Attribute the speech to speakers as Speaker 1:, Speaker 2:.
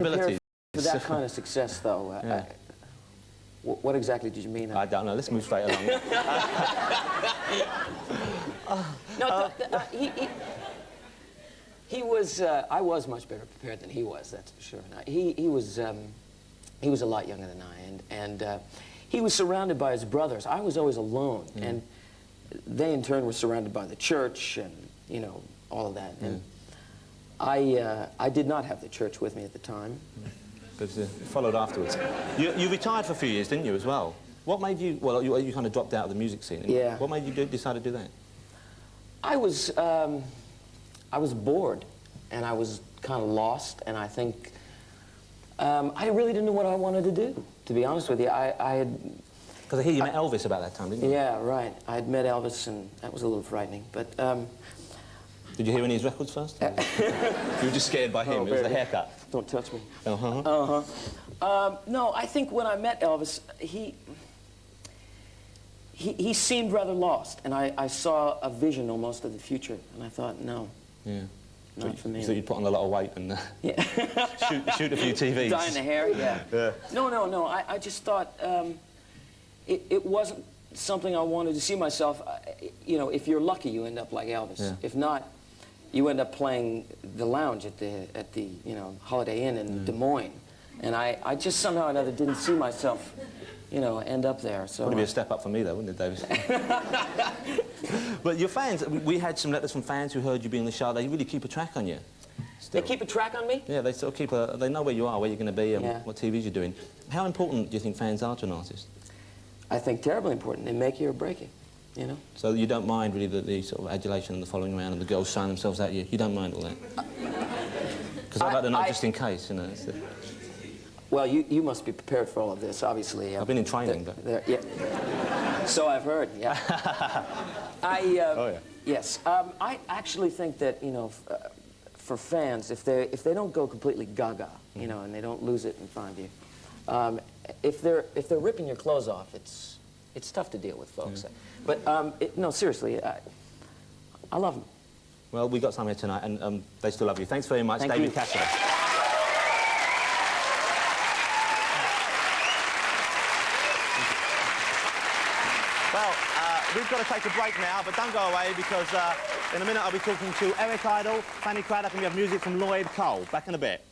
Speaker 1: Ability.
Speaker 2: For that kind of success, though,
Speaker 1: Yeah.
Speaker 2: What exactly did you mean?
Speaker 1: I don't know. Let's move straight along.
Speaker 2: No, he was. I was much better prepared than he was. That's for sure. Now, he was a lot younger than I, and he was surrounded by his brothers. I was always alone, and they in turn were surrounded by the church, and you know all of that. And I did not have the church with me at the time.
Speaker 1: But followed afterwards. You retired for a few years, didn't you, as well? What made you... Well, you kind of dropped out of the music scene.
Speaker 2: Yeah.
Speaker 1: What made you decide to do that?
Speaker 2: I was bored, and I was kind of lost, and I think I really didn't know what I wanted to do, to be honest with you. I had...
Speaker 1: Because I hear you met Elvis about that time, didn't you?
Speaker 2: Yeah, right. I had met Elvis, and that was a little frightening, but...
Speaker 1: Did you hear any of his records first? You were just scared by him. It was the haircut.
Speaker 2: Don't touch me.
Speaker 1: Uh-huh.
Speaker 2: No, I think when I met Elvis, he seemed rather lost, and I saw a vision almost of the future, and I thought, no, not for me.
Speaker 1: So you'd put on a lot of weight and
Speaker 2: yeah.
Speaker 1: shoot a few TVs.
Speaker 2: Dye in the hair, yeah. No. I just thought it wasn't something I wanted to see myself. You know, if you're lucky, you end up like Elvis.
Speaker 1: Yeah.
Speaker 2: If not, you end up playing the lounge at the you know, Holiday Inn in Des Moines, and I just somehow or another didn't see myself, you know, end up there. So
Speaker 1: would be a step up for me, though, wouldn't it, David? But your fans, we had some letters from fans who heard you be in the show. They really keep a track on you. Still.
Speaker 2: They keep a track on me?
Speaker 1: Yeah, they sort of keep a... They know where you are, where you're going to be, and
Speaker 2: Yeah.
Speaker 1: what TVs you're doing. How important do you think fans are to an artist?
Speaker 2: I think terribly important. They make you or break you, you know.
Speaker 1: So you don't mind really the sort of adulation and the following around and the girls showing themselves at you. You don't mind all that. Because I like to know just in case, you know.
Speaker 2: Well, you must be prepared for all of this, obviously.
Speaker 1: I've been in training,
Speaker 2: yeah. So I've heard. Yeah.
Speaker 1: Oh yeah.
Speaker 2: Yes. I actually think that, you know, for fans, if they don't go completely gaga, you know, and they don't lose it in front of you, if they're ripping your clothes off, it's tough to deal with, folks. But no, seriously, I love them.
Speaker 1: Well, we got some here tonight, and they still love you. Thanks very much,
Speaker 2: Thank
Speaker 1: David
Speaker 2: you.
Speaker 1: Cassidy. Well, we've got to take a break now, but don't go away, because in a minute I'll be talking to Eric Idle, Fanny Craddock, and we have music from Lloyd Cole. Back in a bit.